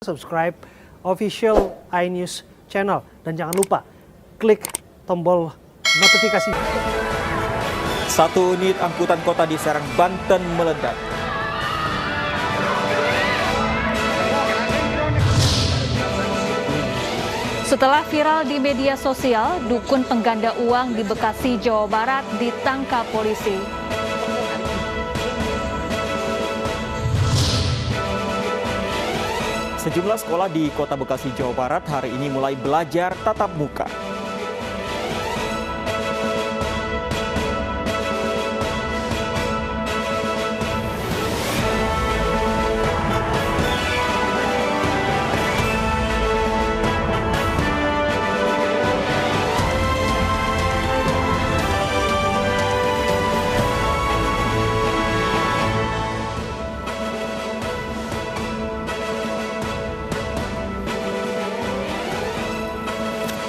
subscribe official iNews channel. Dan jangan lupa klik tombol notifikasi. Satu unit angkutan kota di Serang, Banten meledak. Setelah viral di media sosial, dukun pengganda uang di Bekasi, Jawa Barat ditangkap polisi. Sejumlah sekolah di Kota Bekasi, Jawa Barat hari ini mulai belajar tatap muka.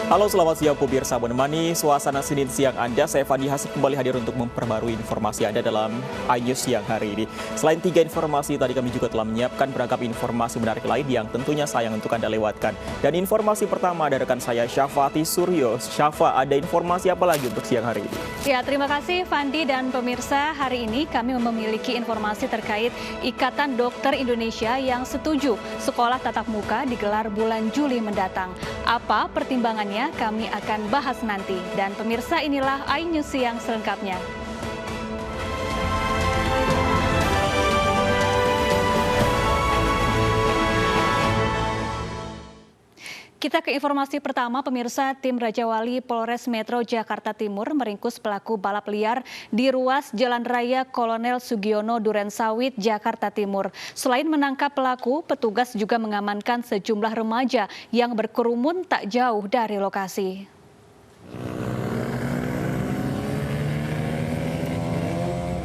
Halo, selamat siang pemirsa, menemani suasana Senin siang Anda, saya Fandi Hasib kembali hadir untuk memperbarui informasi Anda dalam iNews siang hari ini. Selain 3 informasi, tadi kami juga telah menyiapkan beragam informasi menarik lain yang tentunya sayang untuk Anda lewatkan. Dan informasi pertama dari rekan saya, Syafati Suryo. Syafa, ada informasi apa lagi untuk siang hari ini? Ya, terima kasih Fandi dan pemirsa. Hari ini kami memiliki informasi terkait Ikatan Dokter Indonesia yang setuju sekolah tatap muka digelar bulan Juli mendatang. Apa pertimbangannya? Kami akan bahas nanti. Dan pemirsa, inilah iNews siang selengkapnya. Kita ke informasi pertama, pemirsa. Tim Rajawali Polres Metro Jakarta Timur meringkus pelaku balap liar di ruas Jalan Raya Kolonel Sugiono Durensawit, Jakarta Timur. Selain menangkap pelaku, petugas juga mengamankan sejumlah remaja yang berkerumun tak jauh dari lokasi.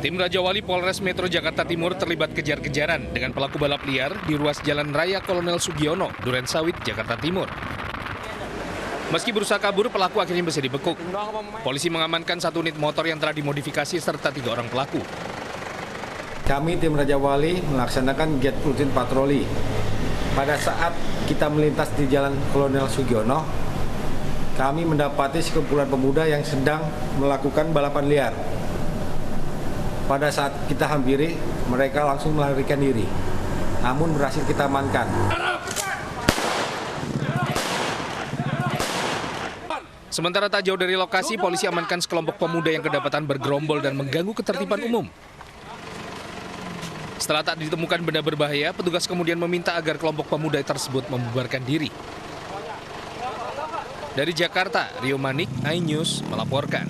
Tim Rajawali Polres Metro Jakarta Timur terlibat kejar-kejaran dengan pelaku balap liar di ruas Jalan Raya Kolonel Sugiono, Durensawit, Jakarta Timur. Meski berusaha kabur, pelaku akhirnya bisa dibekuk. Polisi mengamankan 1 unit motor yang telah dimodifikasi serta 3 orang pelaku. Kami tim Rajawali melaksanakan giat rutin patroli. Pada saat kita melintas di Jalan Kolonel Sugiono, kami mendapati sekumpulan pemuda yang sedang melakukan balapan liar. Pada saat kita hampiri, mereka langsung melarikan diri. Namun berhasil kita amankan. Sementara tak jauh dari lokasi, polisi amankan sekelompok pemuda yang kedapatan bergerombol dan mengganggu ketertiban umum. Setelah tak ditemukan benda berbahaya, petugas kemudian meminta agar kelompok pemuda tersebut membubarkan diri. Dari Jakarta, Rio Manik, iNews melaporkan.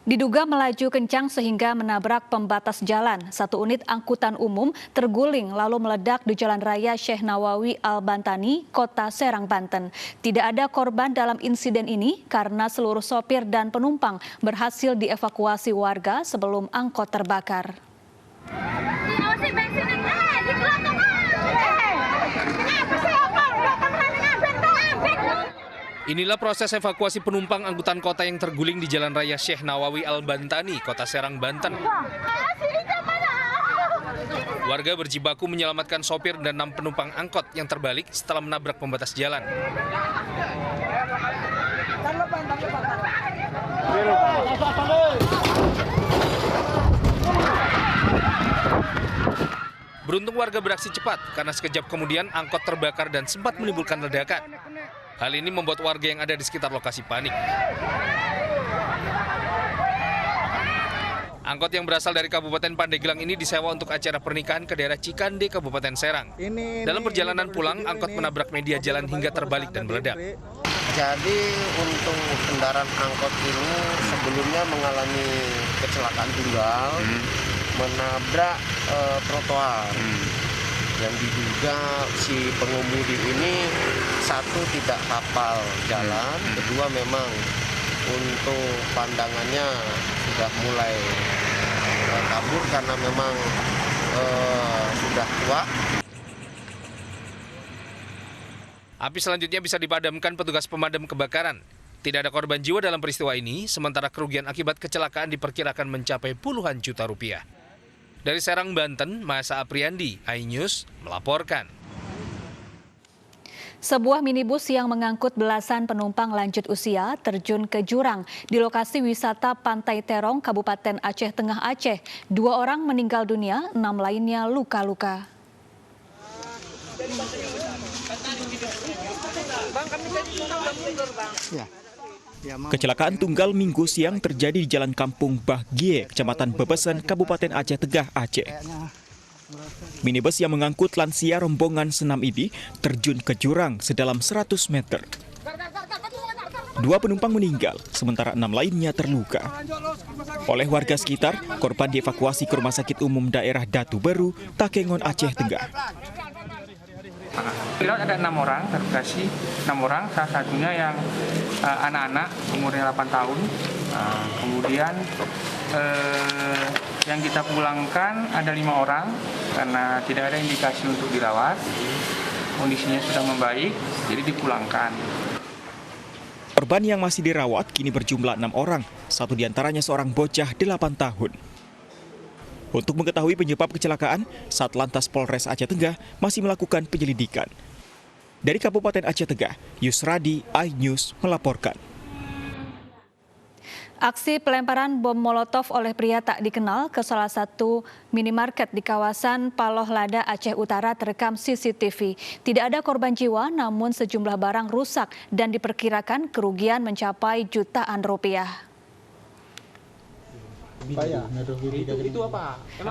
Diduga melaju kencang sehingga menabrak pembatas jalan. 1 unit angkutan umum terguling lalu meledak di Jalan Raya Syekh Nawawi Al-Bantani, Kota Serang, Banten. Tidak ada korban dalam insiden ini karena seluruh sopir dan penumpang berhasil dievakuasi warga sebelum angkot terbakar. Inilah proses evakuasi penumpang angkutan kota yang terguling di Jalan Raya Syekh Nawawi Al-Bantani, Kota Serang, Banten. Warga berjibaku menyelamatkan sopir dan 6 penumpang angkot yang terbalik setelah menabrak pembatas jalan. Beruntung warga beraksi cepat karena sekejap kemudian angkot terbakar dan sempat menimbulkan ledakan. Hal ini membuat warga yang ada di sekitar lokasi panik. Angkot yang berasal dari Kabupaten Pandeglang ini disewa untuk acara pernikahan ke daerah Cikande, Kabupaten Serang. Dalam perjalanan pulang, angkot menabrak media jalan hingga terbalik dan meledak. Jadi untuk kendaraan angkot ini sebelumnya mengalami kecelakaan tunggal, menabrak trotoar. Yang diduga si pengemudi ini 1 tidak hafal jalan, 2 memang untuk pandangannya sudah mulai kabur karena memang sudah tua. Api selanjutnya bisa dipadamkan petugas pemadam kebakaran. Tidak ada korban jiwa dalam peristiwa ini, sementara kerugian akibat kecelakaan diperkirakan mencapai puluhan juta rupiah. Dari Serang, Banten, Masa Apriandi, iNews melaporkan. Sebuah minibus yang mengangkut belasan penumpang lanjut usia terjun ke jurang di lokasi wisata Pantai Terong, Kabupaten Aceh Tengah Aceh. 2 orang meninggal dunia, 6 lainnya luka-luka. Kecelakaan tunggal Minggu siang terjadi di Jalan Kampung Bahgie, Kecamatan Bebesen, Kabupaten Aceh Tengah Aceh. Minibus yang mengangkut lansia rombongan senam ini terjun ke jurang sedalam 100 meter. 2 penumpang meninggal, sementara 6 lainnya terluka. Oleh warga sekitar, korban dievakuasi ke Rumah Sakit Umum Daerah Datu Beru, Takengon, Aceh Tengah. Pilot ada 6 orang, terindikasi 6 orang, salah satunya yang anak-anak umurnya 8 tahun. Kemudian yang kita pulangkan ada 5 orang karena tidak ada indikasi untuk dirawat. Kondisinya sudah membaik, jadi dipulangkan. Korban yang masih dirawat kini berjumlah 6 orang, 1 diantaranya seorang bocah 8 tahun. Untuk mengetahui penyebab kecelakaan, Satlantas Polres Aceh Tengah masih melakukan penyelidikan. Dari Kabupaten Aceh Tengah, Yusradi, iNews melaporkan. Aksi pelemparan bom Molotov oleh pria tak dikenal ke salah satu minimarket di kawasan Paloh Lada, Aceh Utara terekam CCTV. Tidak ada korban jiwa, namun sejumlah barang rusak dan diperkirakan kerugian mencapai jutaan rupiah.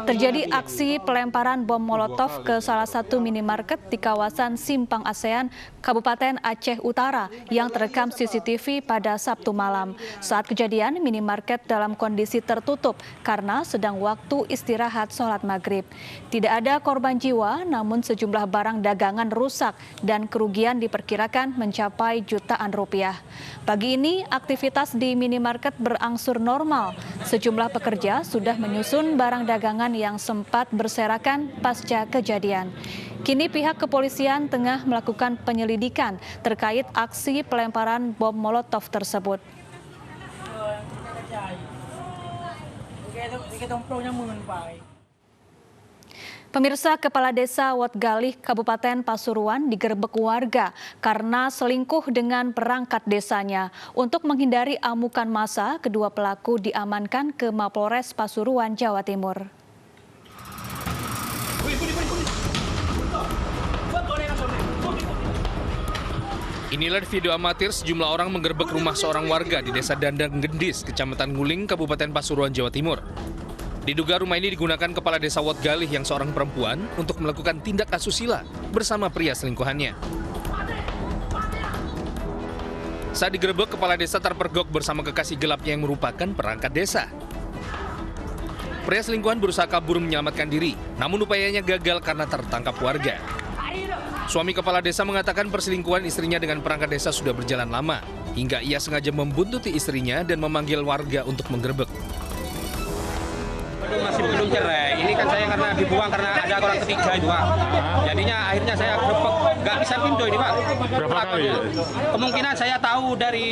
Terjadi aksi pelemparan bom Molotov ke salah satu minimarket di kawasan Simpang ASEAN, Kabupaten Aceh Utara yang terekam CCTV pada Sabtu malam. Saat kejadian, minimarket dalam kondisi tertutup karena sedang waktu istirahat sholat maghrib. Tidak ada korban jiwa, namun sejumlah barang dagangan rusak dan kerugian diperkirakan mencapai jutaan rupiah. Pagi ini, aktivitas di minimarket berangsur normal. Sejumlah pekerja sudah menyusun barang dagangan yang sempat berserakan pasca kejadian. Kini pihak kepolisian tengah melakukan penyelidikan terkait aksi pelemparan bom Molotov tersebut. Pemirsa, Kepala Desa Wotgalih, Kabupaten Pasuruan digerebek warga karena selingkuh dengan perangkat desanya. Untuk menghindari amukan massa, kedua pelaku diamankan ke Mapolres Pasuruan, Jawa Timur. Inilah video amatir sejumlah orang menggerebek rumah seorang warga di Desa Dandang Gendis, Kecamatan Nguling, Kabupaten Pasuruan, Jawa Timur. Diduga rumah ini digunakan Kepala Desa Wotgalih yang seorang perempuan untuk melakukan tindak asusila bersama pria selingkuhannya. Saat digerebek, Kepala Desa terpergok bersama kekasih gelapnya yang merupakan perangkat desa. Pria selingkuhan berusaha kabur menyelamatkan diri, namun upayanya gagal karena tertangkap warga. Suami Kepala Desa mengatakan perselingkuhan istrinya dengan perangkat desa sudah berjalan lama, hingga ia sengaja membuntuti istrinya dan memanggil warga untuk menggerebek. Masih belum cerai. Ini kan saya karena dibuang karena ada orang ketiga itu, Pak. Jadinya akhirnya saya grebek, nggak bisa pindah ini, Pak. Berapa kali? Kemungkinan saya tahu dari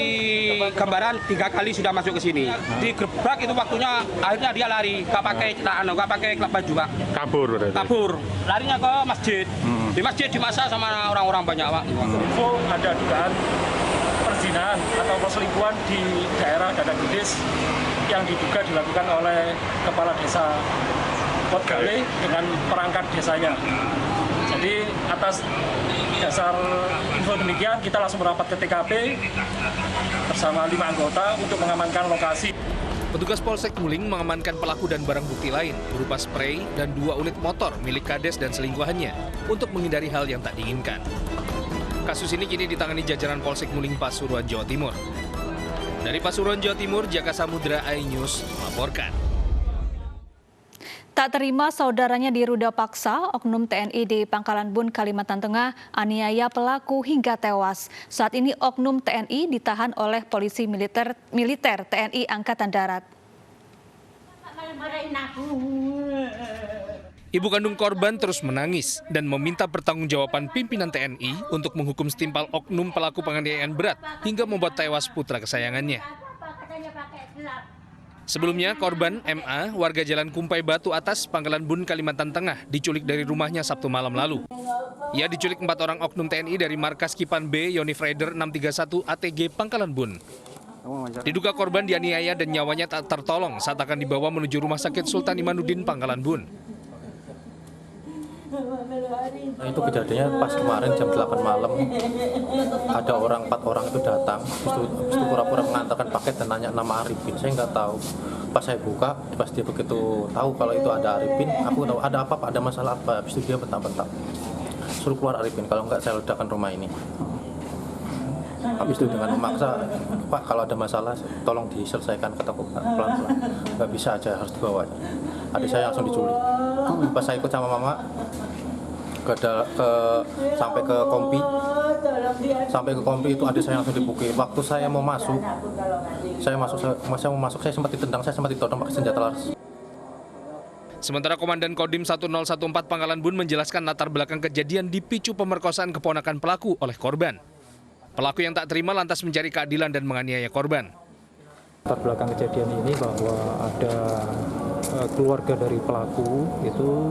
gambaran 3 kali sudah masuk ke sini. Digerebek itu waktunya akhirnya dia lari, nggak pakai baju, Pak. Kabur berarti? Kabur. Larinya ke masjid. Di masjid dimasa sama orang-orang banyak, Pak. Info ada dugaan perzinahan atau perselingkuhan di daerah Dandang Gendis yang diduga dilakukan oleh Kepala Desa Wotgalih dengan perangkat desanya. Jadi atas dasar info demikian kita langsung merapat ke TKP bersama 5 anggota untuk mengamankan lokasi. Petugas Polsek Nguling mengamankan pelaku dan barang bukti lain berupa spray dan 2 unit motor milik Kades dan selingkuhannya untuk menghindari hal yang tak diinginkan. Kasus ini kini ditangani jajaran Polsek Nguling, Pasuruan, Jawa Timur. Dari Pasuruan, Jawa Timur, Jaka Samudra, iNews melaporkan. Tak terima saudaranya diruda paksa, oknum TNI di Pangkalan Bun, Kalimantan Tengah aniaya pelaku hingga tewas. Saat ini oknum TNI ditahan oleh polisi militer TNI Angkatan Darat. Ibu kandung korban terus menangis dan meminta pertanggungjawaban pimpinan TNI untuk menghukum setimpal oknum pelaku penganiayaan berat hingga membuat tewas putra kesayangannya. Sebelumnya, korban MA, warga Jalan Kumpai Batu Atas, Pangkalan Bun, Kalimantan Tengah, diculik dari rumahnya Sabtu malam lalu. Ia diculik 4 orang oknum TNI dari markas Kipan B, Yonif Rider 631 ATG Pangkalan Bun. Diduga korban dianiaya dan nyawanya tak tertolong saat akan dibawa menuju Rumah Sakit Sultan Imanuddin Pangkalan Bun. Itu kejadiannya pas kemarin jam 8 malam, ada 4 orang itu datang, habis itu pura-pura mengantarkan paket dan nanya nama Arifin. Saya nggak tahu. Pas saya buka, pas dia begitu tahu kalau itu ada Arifin, aku tahu ada apa Pak, ada masalah apa. Habis itu dia bentak-bentak, suruh keluar Arifin, kalau nggak saya ledakan rumah ini. Habis itu dengan memaksa, Pak kalau ada masalah tolong diselesaikan, kataku pelan-pelan, nggak bisa aja, harus dibawa. Adik saya langsung diculik. Pas saya ikut sama mama sampai ke kompi itu adik saya langsung dipukul. Waktu saya mau masuk, saya sempat ditendang, saya sempat ditodong pakai senjata laras. Sementara Komandan Kodim 1014 Pangkalan Bun menjelaskan latar belakang kejadian dipicu pemerkosaan keponakan pelaku oleh korban. Pelaku yang tak terima lantas mencari keadilan dan menganiaya korban. Latar belakang kejadian ini bahwa ada keluarga dari pelaku itu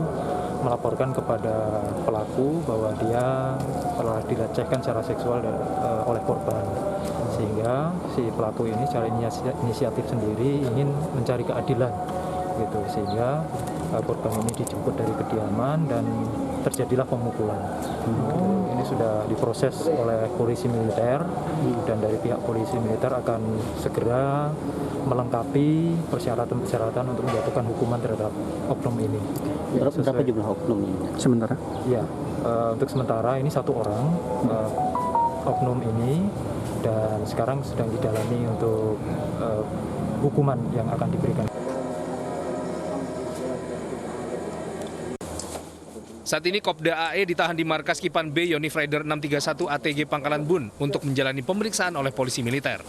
melaporkan kepada pelaku bahwa dia telah dilecehkan secara seksual oleh korban, sehingga si pelaku ini secara inisiatif sendiri ingin mencari keadilan gitu, sehingga korban ini dijemput dari kediaman dan terjadilah pemukulan. Ini sudah diproses oleh polisi militer dan dari pihak polisi militer akan segera melengkapi persyaratan-persyaratan untuk menjatuhkan hukuman terhadap oknum ini. Berapa jumlah oknum ini? Sementara? Ya, untuk sementara ini 1 orang oknum ini, dan sekarang sedang didalami untuk hukuman yang akan diberikan. Saat ini Kopda AE ditahan di markas Kipan B Yonif Rider 631 ATG Pangkalan Bun untuk menjalani pemeriksaan oleh polisi militer.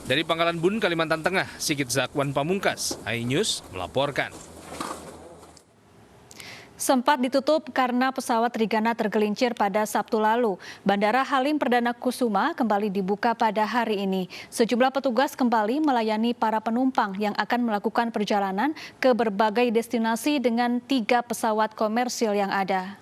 Dari Pangkalan Bun, Kalimantan Tengah, Sigit Zakwan Pamungkas, iNews melaporkan. Sempat ditutup karena pesawat Trigana tergelincir pada Sabtu lalu. Bandara Halim Perdana Kusuma kembali dibuka pada hari ini. Sejumlah petugas kembali melayani para penumpang yang akan melakukan perjalanan ke berbagai destinasi dengan 3 pesawat komersil yang ada.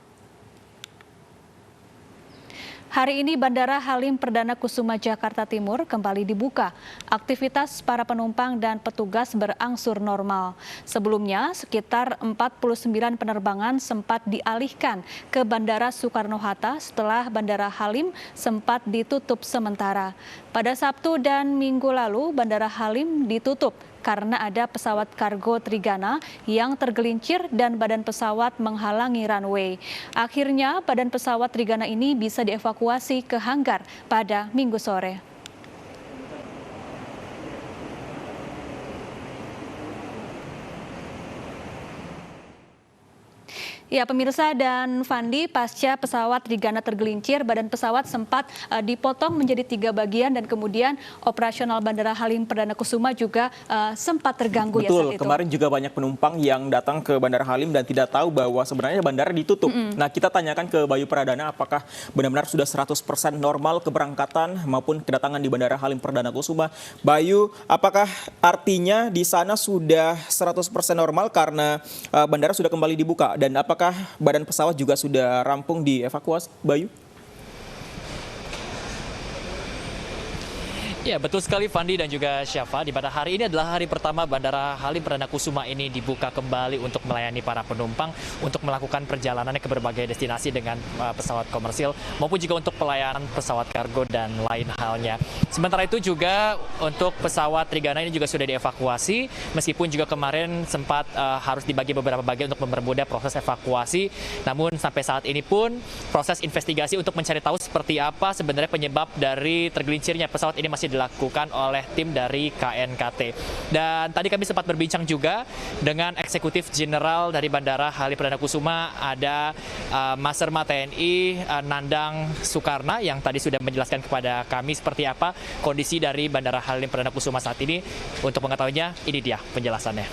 Hari ini Bandara Halim Perdana Kusuma Jakarta Timur kembali dibuka. Aktivitas para penumpang dan petugas berangsur normal. Sebelumnya, sekitar 49 penerbangan sempat dialihkan ke Bandara Soekarno-Hatta setelah Bandara Halim sempat ditutup sementara. Pada Sabtu dan Minggu lalu, Bandara Halim ditutup karena ada pesawat kargo Trigana yang tergelincir dan badan pesawat menghalangi runway. Akhirnya badan pesawat Trigana ini bisa dievakuasi ke hanggar pada Minggu sore. Ya, pemirsa dan Fandi, pasca pesawat Trigana tergelincir, badan pesawat sempat dipotong menjadi 3 bagian dan kemudian operasional Bandara Halim Perdana Kusuma juga sempat terganggu. Betul, ya saat itu. Kemarin juga banyak penumpang yang datang ke Bandara Halim dan tidak tahu bahwa sebenarnya bandara ditutup. Nah, kita tanyakan ke Bayu Pradana apakah benar-benar sudah 100% normal keberangkatan maupun kedatangan di Bandara Halim Perdana Kusuma. Bayu, apakah artinya di sana sudah 100% normal karena bandara sudah kembali dibuka, dan apakah badan pesawat juga sudah rampung dievakuasi, Bayu? Ya, betul sekali Fandi dan juga Syafa. Di pada hari ini adalah hari pertama Bandara Halim Perdana Kusuma ini dibuka kembali untuk melayani para penumpang untuk melakukan perjalanannya ke berbagai destinasi dengan pesawat komersil maupun juga untuk pelayanan pesawat kargo dan lain halnya. Sementara itu juga untuk pesawat Trigana ini juga sudah dievakuasi, meskipun juga kemarin sempat harus dibagi beberapa bagian untuk mempermudah proses evakuasi. Namun sampai saat ini pun proses investigasi untuk mencari tahu seperti apa sebenarnya penyebab dari tergelincirnya pesawat ini masih dilakukan oleh tim dari KNKT. Dan tadi kami sempat berbincang juga dengan Eksekutif Jenderal dari Bandara Halim Perdana Kusuma, ada Maserma TNI Nandang Soekarna, yang tadi sudah menjelaskan kepada kami seperti apa kondisi dari Bandara Halim Perdana Kusuma saat ini. Untuk mengetahuinya, ini dia penjelasannya.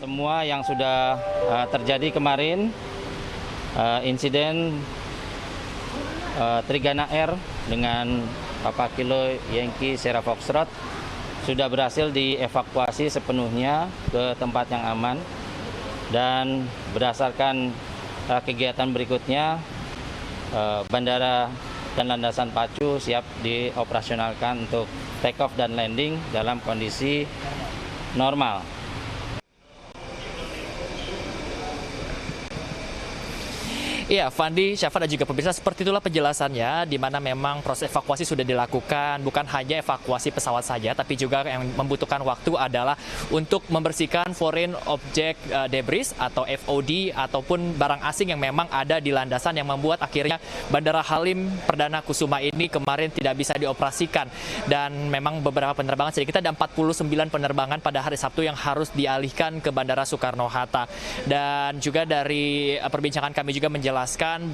Semua yang sudah terjadi kemarin, insiden Trigana Air dengan Papa Kilo Yankee Sierra Foxtrot sudah berhasil dievakuasi sepenuhnya ke tempat yang aman, dan berdasarkan kegiatan berikutnya bandara dan landasan pacu siap dioperasionalkan untuk take off dan landing dalam kondisi normal. Iya, Fandi, Syafa dan juga pemirsa, seperti itulah penjelasannya, di mana memang proses evakuasi sudah dilakukan, bukan hanya evakuasi pesawat saja, tapi juga yang membutuhkan waktu adalah untuk membersihkan foreign object debris atau FOD ataupun barang asing yang memang ada di landasan, yang membuat akhirnya Bandara Halim Perdana Kusuma ini kemarin tidak bisa dioperasikan. Dan memang beberapa penerbangan, sedikit ada 49 penerbangan pada hari Sabtu yang harus dialihkan ke Bandara Soekarno-Hatta. Dan juga dari perbincangan kami juga menjelaskan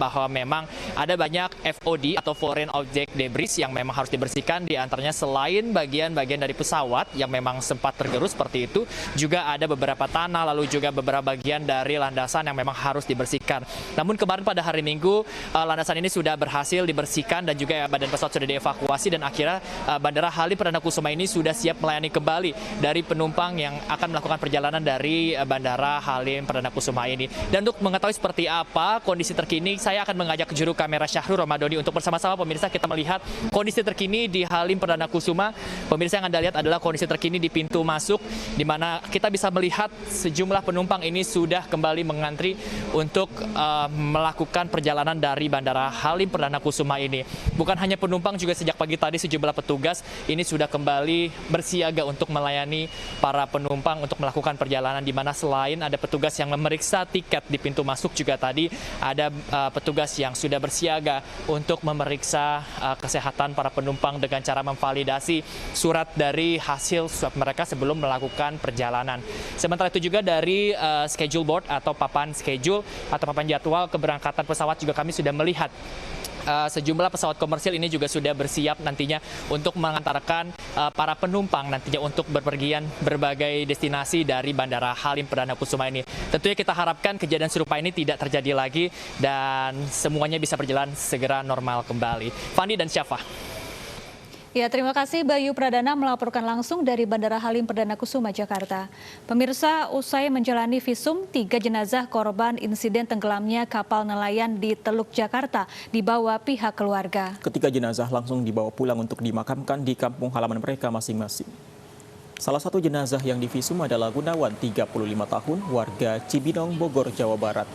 bahwa memang ada banyak FOD atau foreign object debris yang memang harus dibersihkan, di antaranya selain bagian-bagian dari pesawat yang memang sempat tergerus seperti itu, juga ada beberapa tanah, lalu juga beberapa bagian dari landasan yang memang harus dibersihkan. Namun kemarin pada hari Minggu, landasan ini sudah berhasil dibersihkan dan juga badan pesawat sudah dievakuasi, dan akhirnya Bandara Halim Perdana Kusuma ini sudah siap melayani kembali dari penumpang yang akan melakukan perjalanan dari Bandara Halim Perdana Kusuma ini. Dan untuk mengetahui seperti apa kondisi terkini, saya akan mengajak juru kamera Syahrul Ramadhani untuk bersama-sama pemirsa kita melihat kondisi terkini di Halim Perdana Kusuma. Pemirsa, yang Anda lihat adalah kondisi terkini di pintu masuk, di mana kita bisa melihat sejumlah penumpang ini sudah kembali mengantri untuk melakukan perjalanan dari Bandara Halim Perdana Kusuma ini. Bukan hanya penumpang, juga sejak pagi tadi sejumlah petugas ini sudah kembali bersiaga untuk melayani para penumpang untuk melakukan perjalanan, di mana selain ada petugas yang memeriksa tiket di pintu masuk, juga tadi ada petugas yang sudah bersiaga untuk memeriksa kesehatan para penumpang dengan cara memvalidasi surat dari hasil swab mereka sebelum melakukan perjalanan. Sementara itu juga dari schedule board atau papan schedule atau papan jadwal keberangkatan pesawat, juga kami sudah melihat sejumlah pesawat komersil ini juga sudah bersiap nantinya untuk mengantarkan para penumpang nantinya untuk berpergian berbagai destinasi dari Bandara Halim Perdana Kusuma ini. Tentunya kita harapkan kejadian serupa ini tidak terjadi lagi dan semuanya bisa berjalan segera normal kembali. Fandi dan Syafa. Ya, terima kasih Bayu Pradana melaporkan langsung dari Bandara Halim Perdana Kusuma, Jakarta. Pemirsa, usai menjalani visum, 3 jenazah korban insiden tenggelamnya kapal nelayan di Teluk Jakarta dibawa pihak keluarga. Ketiga jenazah langsung dibawa pulang untuk dimakamkan di kampung halaman mereka masing-masing. Salah satu jenazah yang divisum adalah Gunawan, 35 tahun, warga Cibinong, Bogor, Jawa Barat.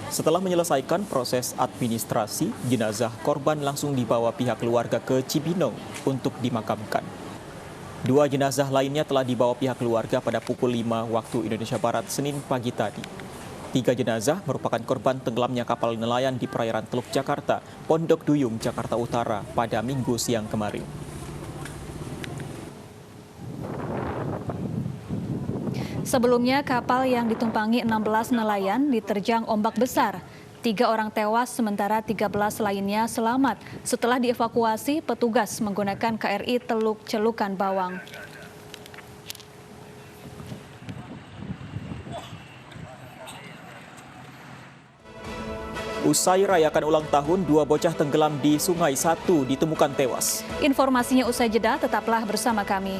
Setelah menyelesaikan proses administrasi, jenazah korban langsung dibawa pihak keluarga ke Cibinong untuk dimakamkan. 2 jenazah lainnya telah dibawa pihak keluarga pada pukul 5 waktu Indonesia Barat Senin pagi tadi. 3 jenazah merupakan korban tenggelamnya kapal nelayan di perairan Teluk Jakarta, Pondok Duyung, Jakarta Utara pada Minggu siang kemarin. Sebelumnya, kapal yang ditumpangi 16 nelayan diterjang ombak besar. 3 orang tewas, sementara 13 lainnya selamat setelah dievakuasi petugas menggunakan KRI Teluk Celukan Bawang. Usai rayakan ulang tahun, 2 bocah tenggelam di Sungai Satu ditemukan tewas. Informasinya usai jeda, tetaplah bersama kami.